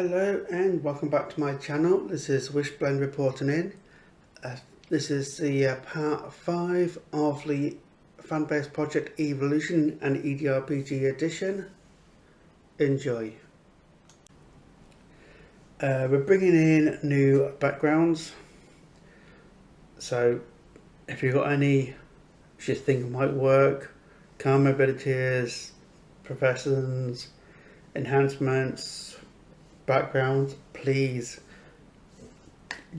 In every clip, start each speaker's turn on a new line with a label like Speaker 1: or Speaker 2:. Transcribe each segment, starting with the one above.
Speaker 1: Hello and welcome back to my channel. This is Wishblend reporting in. This is the part 5 of the fan-based project Evolution and EDRPG Addition. Enjoy. We're bringing in new backgrounds. So if you've got any which you think might work, calm abilities, professions, enhancements, backgrounds, please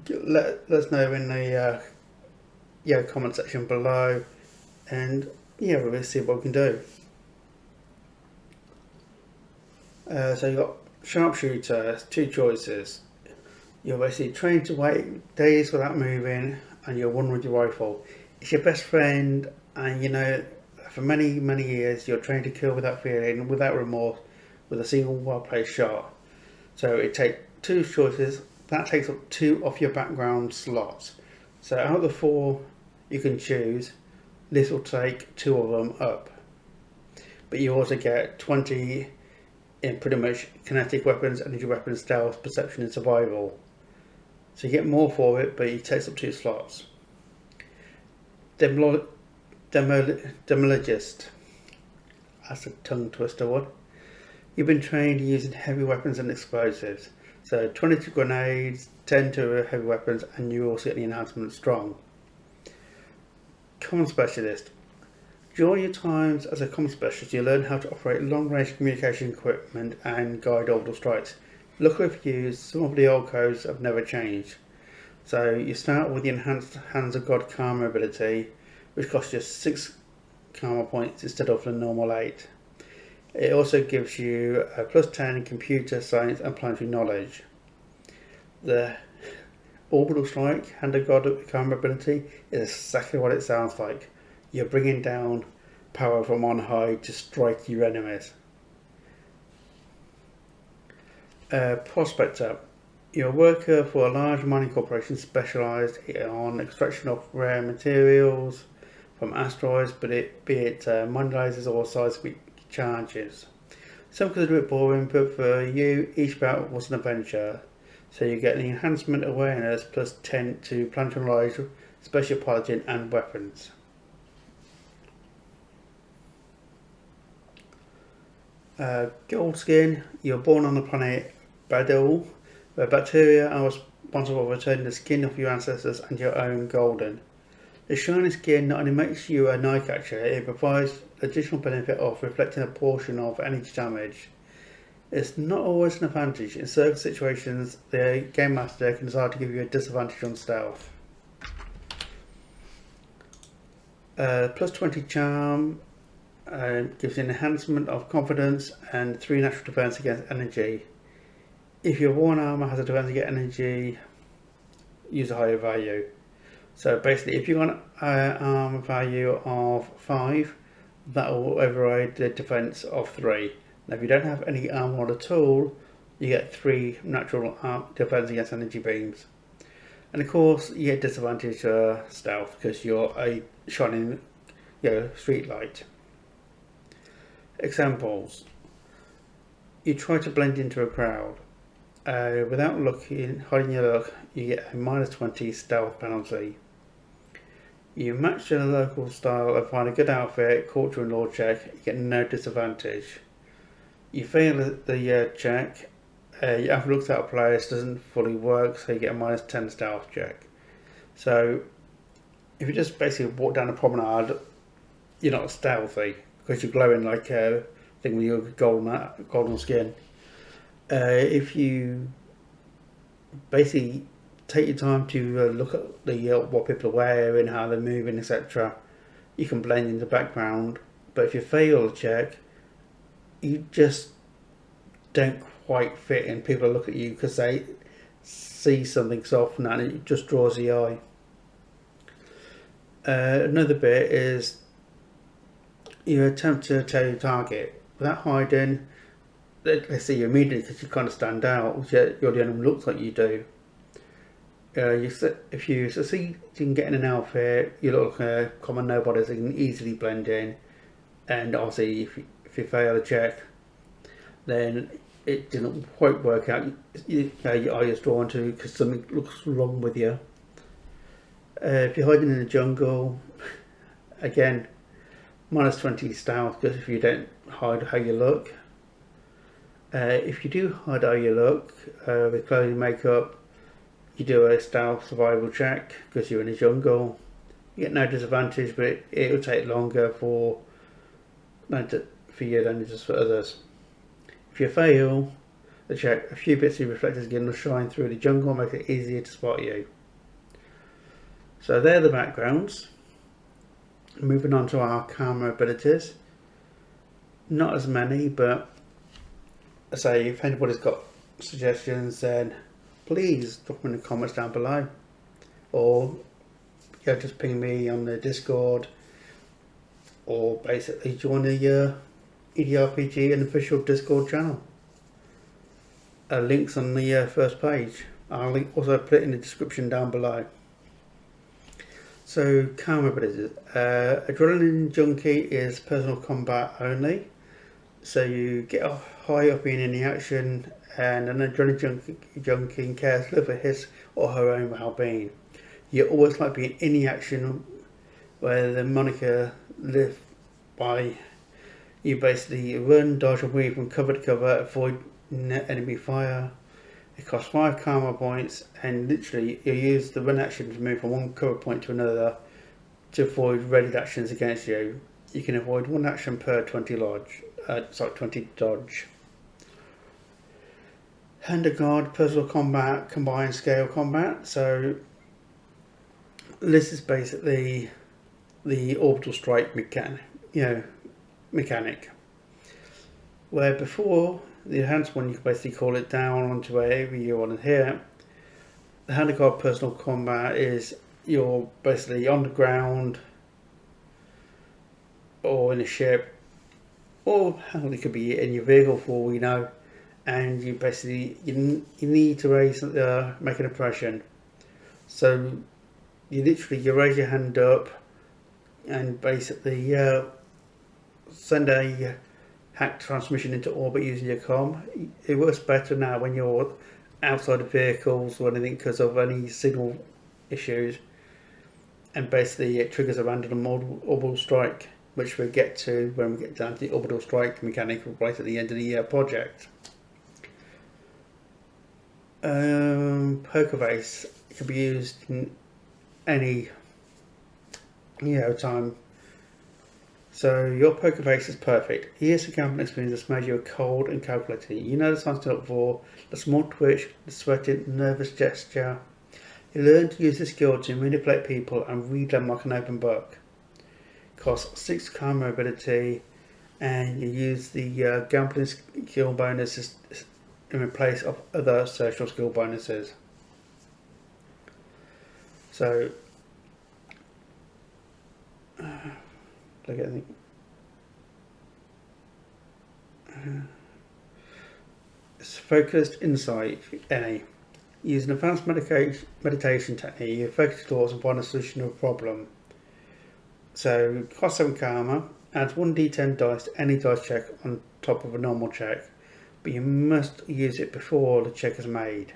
Speaker 1: let us know in the comment section below, and we'll see what we can do. So you've got sharpshooter, 2 choices. You're basically trained to wait days without moving, and you're one with your rifle. It's your best friend, and for many years you're trained to kill without feeling, without remorse, with a single well-placed shot. So it takes 2 choices. That takes up 2 of your background slots. So out of the 4 you can choose, this will take 2 of them up. But you also get 20 in pretty much kinetic weapons, energy weapons, stealth, perception and survival. So you get more for it, but it takes up 2 slots. Demologist. That's a tongue twister one. You've been trained using heavy weapons and explosives. So 22 grenades, 10 to heavy weapons, and you also get the enhancement strong. Comm specialist. During your times as a comm specialist, you learn how to operate long-range communication equipment and guide orbital strikes. Luckily for you, some of the old codes have never changed. So you start with the enhanced Hands of God Karma ability, which costs you 6 Karma points instead of the normal 8. It also gives you a +10 in computer science and planetary knowledge. The Orbital Strike, Hand of God Karma ability, is exactly what it sounds like. You're bringing down power from on high to strike your enemies. Prospector. You're a worker for a large mining corporation specialised on extraction of rare materials from asteroids, be it mineralizers or seismic charges. Some consider it boring, but for you, each bout was an adventure. So you get the enhancement awareness +10 to planetary knowledge, special piloting and weapons. Gold skin. You're born on the planet Badul, where bacteria are responsible for returning the skin of your ancestors and your own golden. The shiny skin not only makes you a knife catcher, it provides additional benefit of reflecting a portion of energy damage. It's not always an advantage. In certain situations, the Game Master can decide to give you a disadvantage on stealth. +20 charm gives you an enhancement of confidence and 3 natural defense against energy. If your worn armor has a defense against energy, use a higher value. So basically, if you've got an armor value of 5, that will override the defense of 3. Now if you don't have any armor at all, you get 3 natural defense against energy beams. And of course you get disadvantage stealth because you're a shining street light. Examples. You try to blend into a crowd. Without hiding your look, you get a -20 stealth penalty. You match the local style and find a good outfit, culture and law check, you get no disadvantage. You fail the check, your outfit looks out of place, doesn't fully work, so you get a -10 stealth check. So if you just basically walk down a promenade, you're not stealthy because you're glowing like a thing with your golden skin. If you basically take your time to look at what people are wearing, how they're moving, etc., you can blend in the background. But if you fail the check, you just don't quite fit in. People look at you because they see something soft and it just draws the eye. Another bit is you attempt to tell your target without hiding. They see you immediately because you kind of stand out. You're the only one who looks like you do. If you succeed in getting an outfit, you look like a common nobody, so you can easily blend in. And obviously, if you fail a check, then it didn't quite work out, your eye is drawn to because something looks wrong with you. If you're hiding in the jungle, again, -20 stealth, because if you don't hide how you look. If you do hide how you look with clothing and makeup, you do a stealth survival check because you're in the jungle. You get no disadvantage, but it will take longer for you than it does for others. If you fail the check, a few bits of reflectors again will shine through the jungle and make it easier to spot you. So they're the backgrounds. Moving on to our camera abilities. Not as many, but I say if anybody's got suggestions, then please drop them in the comments down below, or just ping me on the Discord, or basically join the EDRPG unofficial Discord channel. Links on the first page. I'll also put it in the description down below. So camera abilities. Adrenaline Junkie is personal combat only. So you get high up in any action, and an Adrenaline Junkie cares little for his or her own well-being. You always like being in any action where the moniker live by. You basically run, dodge and weave from cover to cover, avoid enemy fire. It costs 5 karma points, and literally you use the run action to move from one cover point to another to avoid ready actions against you. You can avoid 1 action per 20 dodge. Hand of Guard, personal combat, combined scale combat. So this is basically the Orbital Strike mechanic. Where before the enhanced one, you can basically call it down onto wherever you want to hit. The Hand of Guard personal combat is you're basically on the ground or in a ship, or hell, it could be in your vehicle for all we know, and you basically you need to raise make an impression. So you raise your hand up and basically send a hack transmission into orbit using your comm. It works better now when you're outside of vehicles or anything because of any signal issues, and basically it triggers a random orbital strike, which we'll get to when we get down to the orbital strike mechanic right at the end of the project. Poker face can be used in any time. So your poker face is perfect. Years of gambling experience has made you cold and calculating. You know the signs to look for: the small twitch, the sweating, nervous gesture. You learn to use this skill to manipulate people and read them like an open book. Costs 6 karma ability, and you use the gambling skill bonuses in place of other social skill bonuses. So look at it's focused insight. Use an advanced meditation technique. You focus your thoughts and find a solution to a problem. So cost 7 karma, adds 1d10 dice to any dice check on top of a normal check, but you must use it before the check is made.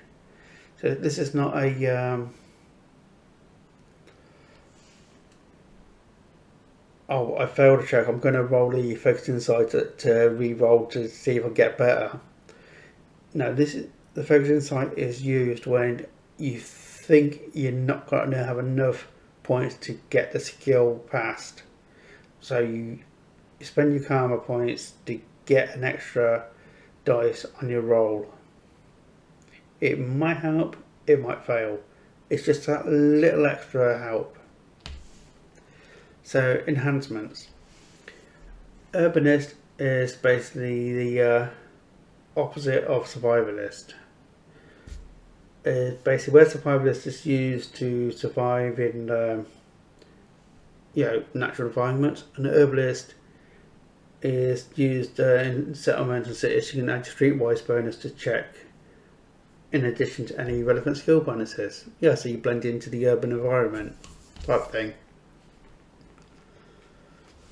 Speaker 1: So this is not a oh, I failed a check, I'm going to roll the focused insight to re-roll to see if I get better. No, the focused insight is used when you think you're not going to have enough points to get the skill passed. So you spend your karma points to get an extra dice on your roll. It might help, it might fail. It's just that little extra help. So enhancements. Urbanist is basically the opposite of survivalist. Basically where survivalist is used to survive in natural environments, and herbalist is used in settlements and cities. You can add streetwise bonus to check in addition to any relevant skill bonuses. Yeah, so you blend into the urban environment type thing.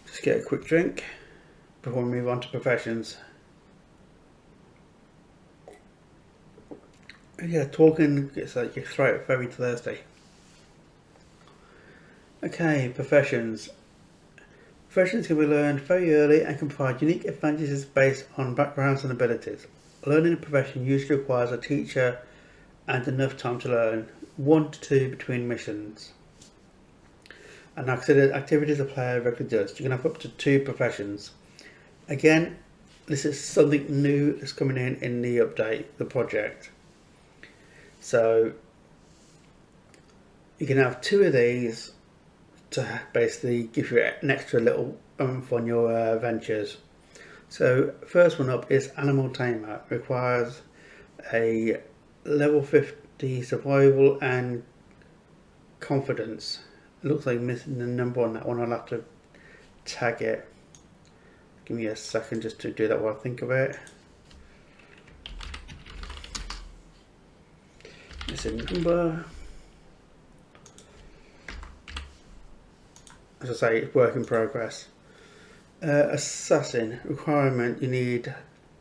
Speaker 1: Just get a quick drink before we move on to professions. Yeah, talking gets like your throat very thirsty. Okay, professions. Professions can be learned very early and can provide unique advantages based on backgrounds and abilities. Learning a profession usually requires a teacher and enough time to learn, 1 to 2 between missions. And are considered activities a player regularly does. You can have up to 2 professions. Again, this is something new that's coming in the update, the project. So you can have 2 of these to basically give you an extra little oomph on your ventures. So first one up is Animal Tamer. Requires a level 50 survival and confidence. It looks like missing the number on that one. I'll have to tag it. Give me a second just to do that while I think of it. Missing number. As I say, it's work in progress. Assassin requirement: you need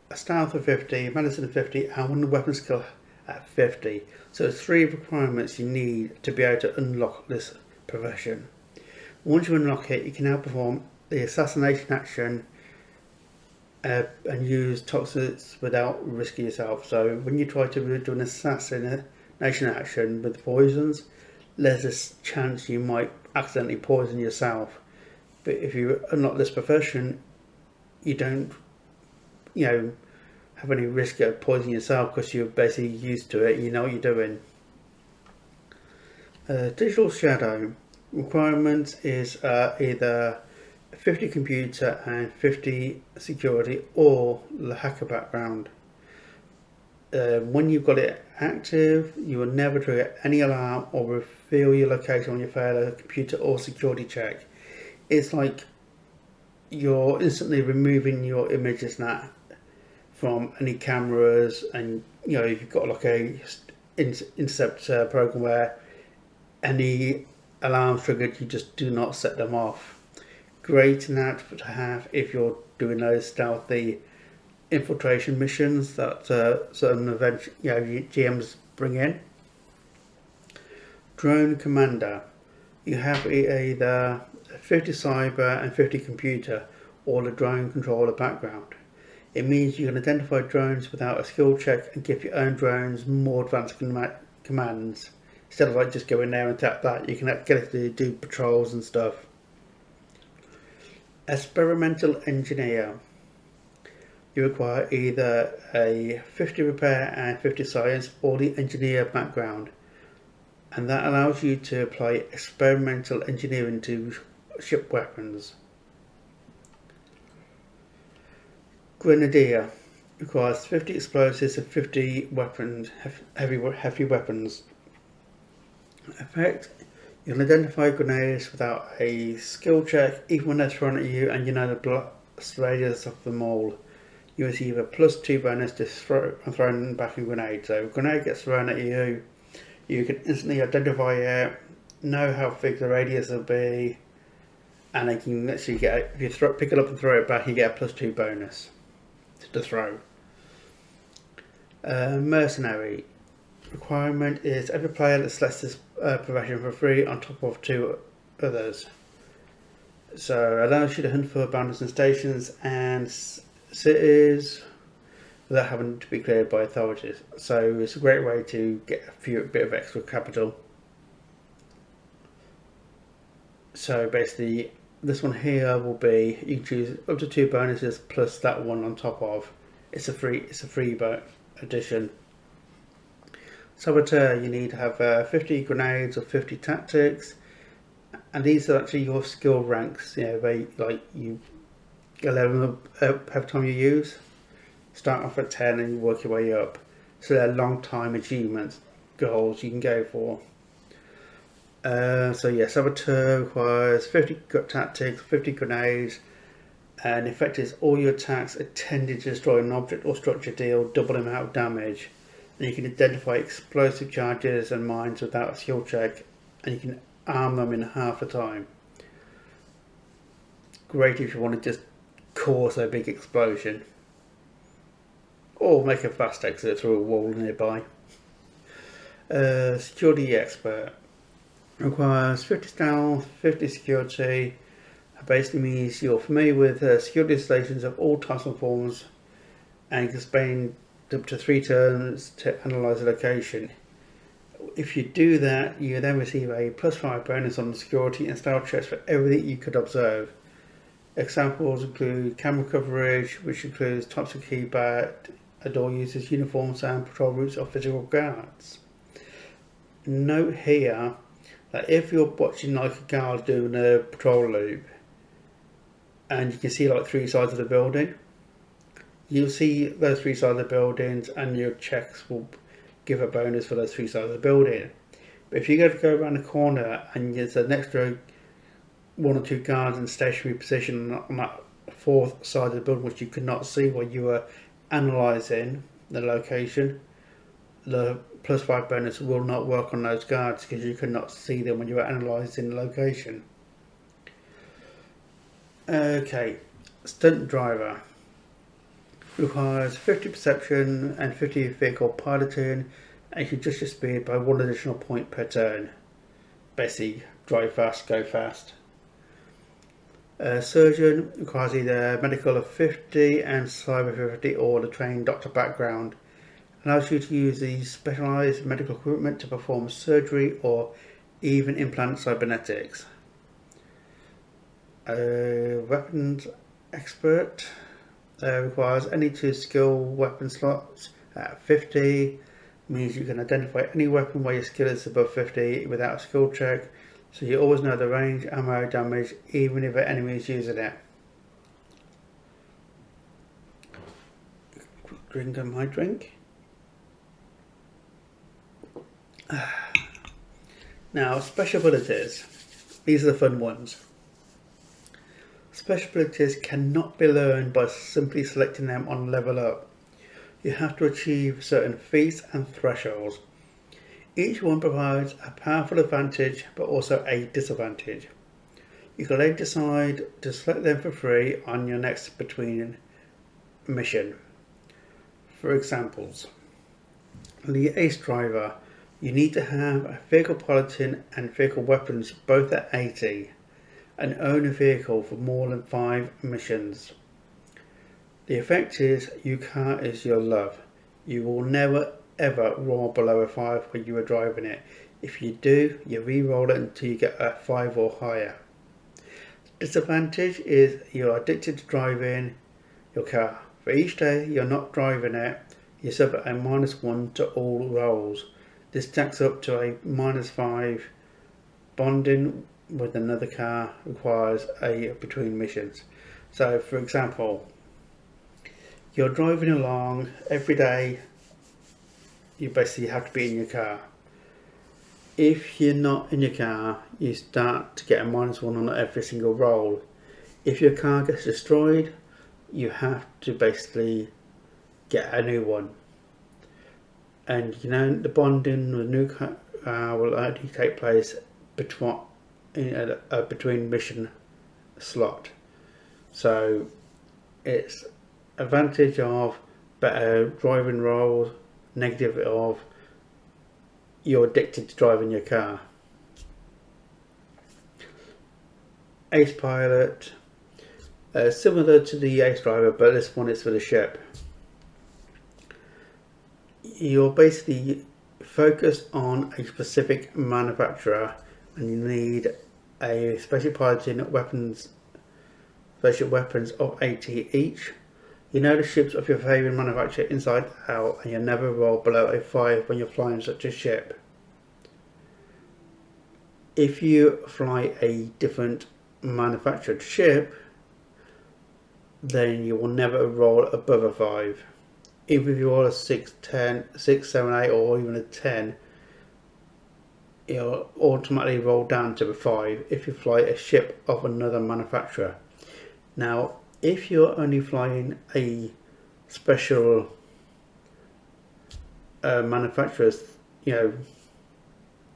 Speaker 1: a stealth of 50, medicine of 50, and 1 weapon skill at 50. So there's 3 requirements you need to be able to unlock this profession. Once you unlock it, you can now perform the assassination action and use toxins without risking yourself. So when you try to do an assassination action with poisons, there's this chance you might accidentally poison yourself. But if you unlock this profession, you don't, have any risk of poisoning yourself because you're basically used to it. You know what you're doing. Digital Shadow requirement is either 50 computer and 50 security, or the hacker background. When you've got it active, you will never trigger any alarm or reveal your location when you fail a computer or security check. It's like you're instantly removing your images now from any cameras, and if you've got like a intercept program where any alarms triggered, you just do not set them off. Great now to have if you're doing those stealthy infiltration missions that certain event GMs bring in. Drone Commander. You have either 50 cyber and 50 computer, or the drone controller background. It means you can identify drones without a skill check and give your own drones more advanced commands. Instead of like just going there and tap that, you can get it to do patrols and stuff. Experimental Engineer. You require either a 50 repair and 50 science, or the engineer background, and that allows you to apply experimental engineering to ship weapons. Grenadier requires 50 explosives and 50 weapons, heavy weapons. Effect: you can identify grenades without a skill check, even when they're thrown at you and you know the blast radius of them all. You receive a +2 bonus to throwing back a grenade. So if a grenade gets thrown at you, you can instantly identify it, know how big the radius will be, and you can literally get, if you pick it up and throw it back, you get a +2 bonus to throw. Mercenary requirement is every player that selects this profession for free on top of 2 others. So it allows you to hunt for bandits and stations and cities without having to be cleared by authorities. So it's a great way to get a bit of extra capital. So basically, this one here will be, you can choose up to 2 bonuses plus that one on top of. It's a free addition. Saboteur, you need to have 50 grenades or 50 tactics, and these are actually your skill ranks. You level up every time you use. Start off at 10 and you work your way up. So they're long time achievements, goals you can go for. Saboteur requires 50 tactics, 50 grenades, and the effect is all your attacks intended to destroy an object or structure deal double amount of damage. And you can identify explosive charges and mines without a skill check, and you can arm them in half the time. Great if you want to just cause a big explosion, or make a fast exit through a wall nearby. Security expert. Requires 50 stealth, 50 security. Basically means you're familiar with security installations of all types and forms, and you can spend up to 3 turns to analyse a location. If you do that, you then receive a +5 bonus on the security and stealth checks for everything you could observe. Examples include camera coverage, which includes types of keypad, a door users, uniforms and patrol routes of physical guards. Note here that if you're watching like a guard doing a patrol loop and you can see like 3 sides of the building, you'll see those 3 sides of the buildings and your checks will give a bonus for those 3 sides of the building. But if you go around the corner and there's an extra 1 or 2 guards in stationary position on that 4th side of the building which you could not see while you were analysing the location, the +5 bonus will not work on those guards because you could not see them when you were analysing the location. Okay, Stunt Driver. Requires 50 perception and 50 vehicle piloting, and you can adjust your speed by 1 additional point per turn. Basically, drive fast, go fast. Surgeon requires either medical of 50 and cyber 50 or the trained doctor background. Allows you to use the specialised medical equipment to perform surgery or even implant cybernetics. Weapons expert. Requires any 2 skill weapon slots at 50, means you can identify any weapon where your skill is above 50 without a skill check, so you always know the range, ammo, damage, even if an enemy is using it. Quick drink of my drink. Now, special abilities. These are the fun ones. Special abilities cannot be learned by simply selecting them on level up. You have to achieve certain feats and thresholds. Each one provides a powerful advantage but also a disadvantage. You can then decide to select them for free on your next between mission. For examples, the Ace Driver. You need to have a vehicle piloting and vehicle weapons both at 80. And own a vehicle for more than 5 missions. The effect is your car is your love. You will never ever roll below a 5 when you are driving it. If you do, you re-roll it until you get a 5 or higher. Disadvantage is you're addicted to driving your car. For each day you're not driving it, you suffer a -1 to all rolls. This stacks up to a -5. Bonding with another car requires a between missions. So for example, you're driving along every day, you basically have to be in your car. If you're not in your car, you start to get a -1 on every single roll. If your car gets destroyed, you have to basically get a new one. And you know, the bonding with a new car will only take place in a between mission slot. So it's advantage of better driving rolls, negative of you're addicted to driving your car. Ace Pilot, similar to the Ace Driver, but this one is for the ship. You're basically focused on a specific manufacturer and you need a special piloting special weapons of 80 each. You know the ships of your favourite manufacturer inside out, and you never roll below a 5 when you're flying such a ship. If you fly a different manufactured ship, then you will never roll above a 5. Even if you roll a 6, 7, 8 or even a 10, it'll automatically roll down to a 5 if you fly a ship of another manufacturer. Now, if you're only flying a special manufacturer's,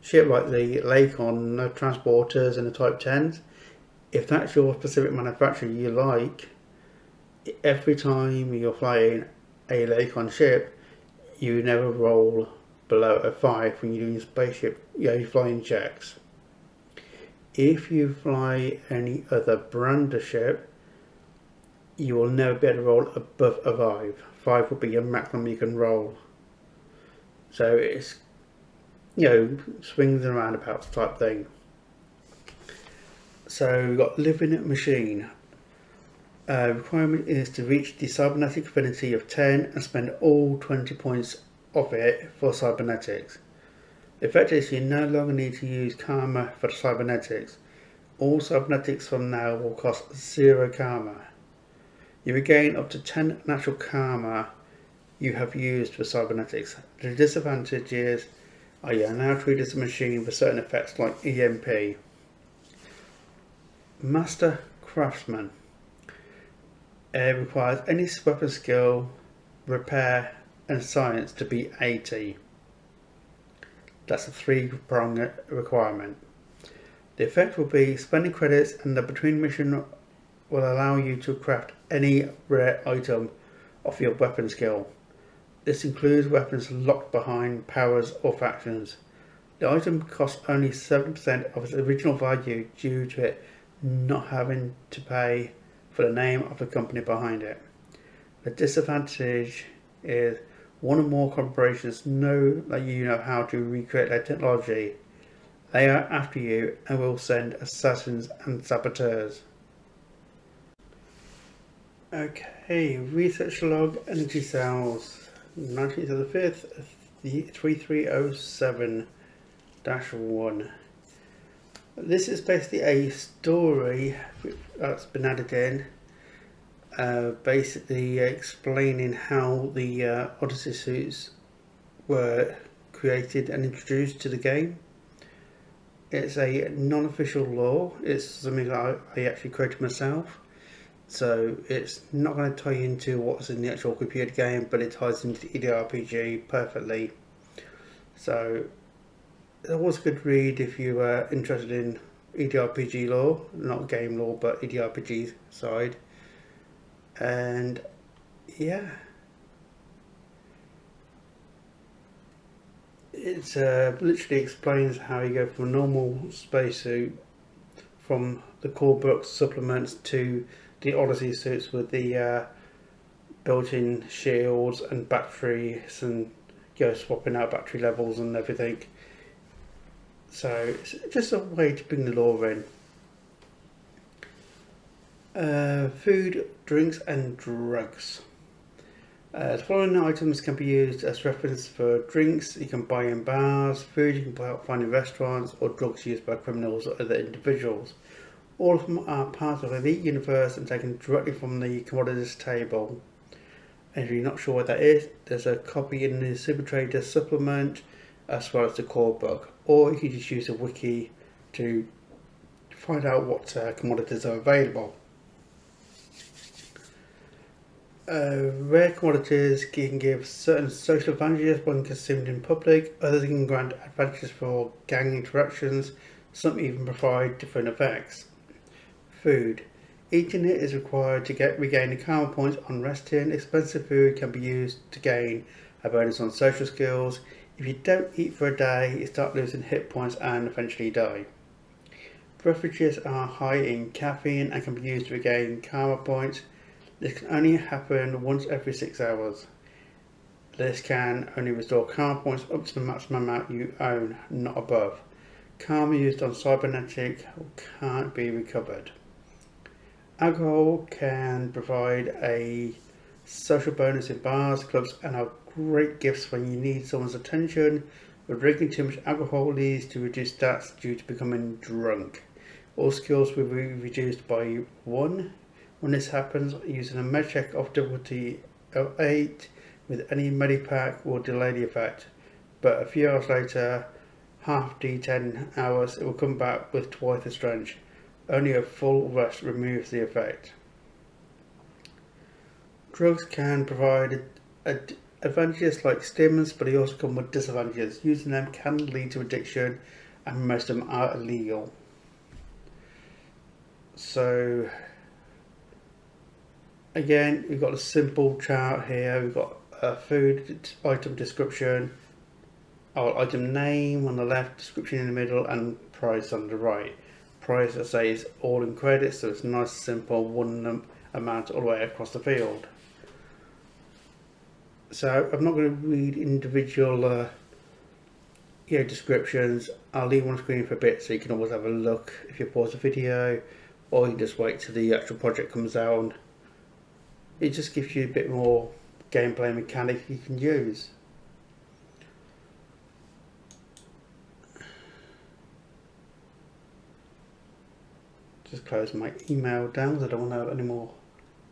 Speaker 1: ship like the Lakon transporters and the Type 10s, if that's your specific manufacturer you like, every time you're flying a Lakon ship, you never roll below a 5 when you're doing spaceship, you're flying checks. If you fly any other brander ship, you will never be able to roll above a 5. 5 will be your maximum you can roll. So it's, swings and roundabouts type thing. So we've got living machine. Requirement is to reach the cybernetic affinity of 10 and spend all 20 points of it for cybernetics. The effect is you no longer need to use karma for the cybernetics. All cybernetics from now will cost 0 karma. You regain up to 10 natural karma you have used for cybernetics. The disadvantages are you are now treated as a machine for certain effects like EMP. Master Craftsman. It requires any weapon skill, repair and science to be 80. That's a 3-prong requirement. The effect will be spending credits and the between mission will allow you to craft any rare item of your weapon skill. This includes weapons locked behind powers or factions. The item costs only 7% of its original value due to it not having to pay for the name of the company behind it. The disadvantage is one or more corporations know that you know how to recreate their technology. They are after you and will send assassins and saboteurs. Okay, research log, energy cells, 19th of the 5th, 3307-1. This is basically a story that's been added in, basically explaining how the Odyssey suits were created and introduced to the game. It's a non-official lore. It's something that I actually created myself, so it's not going to tie into what's in the actual computer game, but it ties into the EDRPG perfectly. So it was a good read if you were interested in EDRPG lore, not game lore but EDRPG side. And yeah, it's literally explains how you go from a normal spacesuit from the core books supplements to the Odyssey suits with the built-in shields and batteries and swapping out battery levels and everything. So it's just a way to bring the lore in. Food, drinks and drugs. The following items can be used as reference for drinks you can buy in bars, food you can find in restaurants, or drugs used by criminals or other individuals. All of them are part of the Elite universe and taken directly from the commodities table. And if you're not sure what that is, there's a copy in the Super Trader supplement as well as the core book, or you can just use a wiki to find out what commodities are available. Rare commodities can give certain social advantages when consumed in public, others can grant advantages for gang interactions, some even provide different effects. Food. Eating it is required to regain the karma points on resting. Expensive food can be used to gain a bonus on social skills. If you don't eat for a day, you start losing hit points and eventually die. Beverages are high in caffeine and can be used to regain karma points. This can only happen once every 6 hours. This can only restore karma points up to the maximum amount you own, not above. Karma used on cybernetic can't be recovered. Alcohol can provide a social bonus in bars, clubs and are great gifts when you need someone's attention, but drinking too much alcohol leads to reduced stats due to becoming drunk. All skills will be reduced by 1. When this happens, using a med check of difficulty of 8 with any medipack will delay the effect, but a few hours later, half D10 hours, it will come back with twice the strength. Only a full rest removes the effect. Drugs can provide advantages like stimulants, but they also come with disadvantages. Using them can lead to addiction, and most of them are illegal. So again, we've got a simple chart here. We've got a food item description, our item name on the left, description in the middle, and price on the right. Price, I say, is all in credits, so it's nice, simple, one amount all the way across the field. So I'm not going to read individual descriptions. I'll leave one screen for a bit so you can always have a look if you pause the video, or you just wait till the actual project comes out. It just gives you a bit more gameplay mechanic you can use. Just close my email down because I don't want to have any more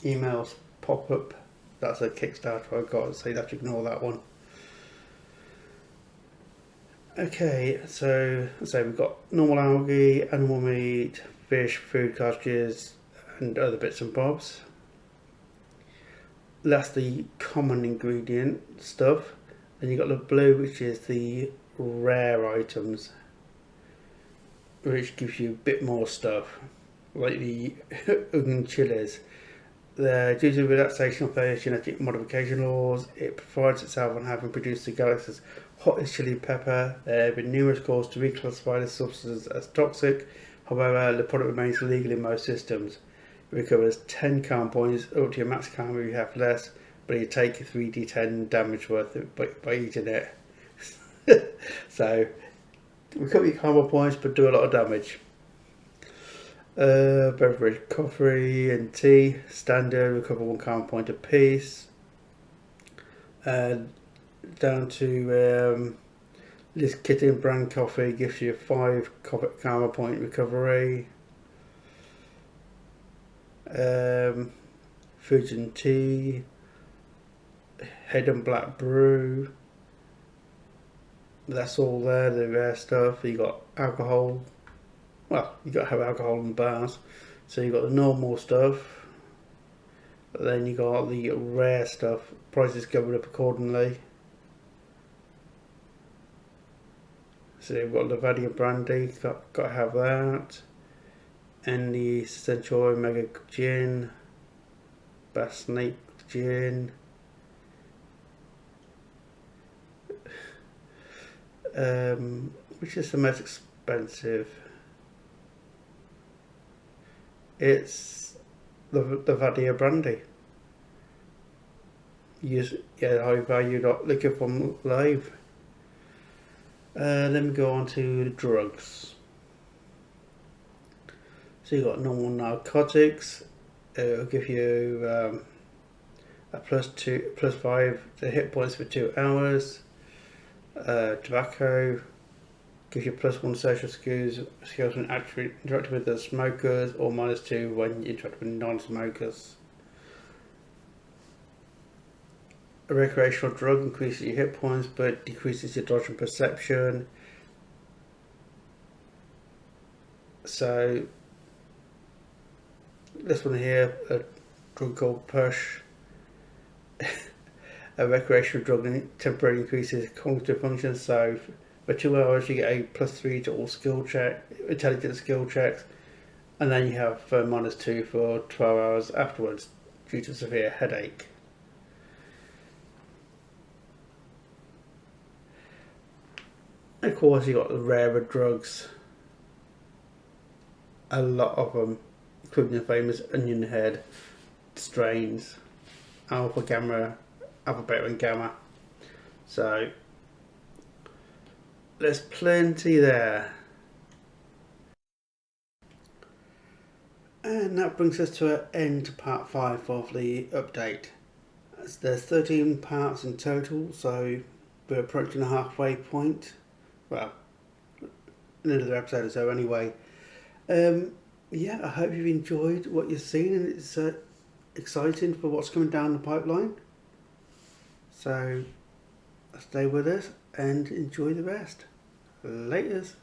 Speaker 1: emails pop up. That's a Kickstarter I got, so you'd have to ignore that one. Okay, so we've got normal algae, animal meat, fish, food cartridges, and other bits and bobs. That's the common ingredient stuff. Then you've got the blue, which is the rare items, which gives you a bit more stuff, like the onion chilies. Due to relaxation of various genetic modification laws, it prides itself on having produced the galaxy's hottest chili pepper. There have been numerous calls to reclassify this substance as toxic. However, the product remains legal in most systems. It recovers 10 calm points up to your max calm if you have less, but you take 3d10 damage worth by eating it. So, recover your karma points but do a lot of damage. Beverage, coffee and tea, standard, recover 1 karma point a piece. Down to this Kitten brand coffee gives you 5 karma point recovery. Fusion tea, head and black brew. That's all there, the rare stuff. You got alcohol. Well, you got to have alcohol in bars. So you got the normal stuff. Then you got the rare stuff. Prices going up accordingly. So you've got Lavadia brandy. Got to have that. And the essential omega gin. Bass snake gin. Which is the most expensive? It's the Lavadia brandy. High value liquor from live. Then we go on to the drugs. So you got normal narcotics. It'll give you a +5 to hit points for 2 hours. Tobacco gives you +1 social skills when interacting with the smokers, or -2 when you interact with non-smokers. A recreational drug increases your hit points but decreases your dodge and perception. So this one here, a drug called Push. A recreational drug temporarily increases cognitive function, so for 2 hours you get a +3 to all intelligence skill checks, and then you have -2 for 12 hours afterwards due to severe headache. Of course you got the rarer drugs, a lot of them, including the famous onion head strains, alpha, beta and gamma. So there's plenty there. And that brings us to an end to part 5 of the update. There's 13 parts in total, so we're approaching the halfway point. Well, another episode or so anyway. Yeah, I hope you've enjoyed what you've seen, and it's exciting for what's coming down the pipeline. So stay with us and enjoy the rest. Laters.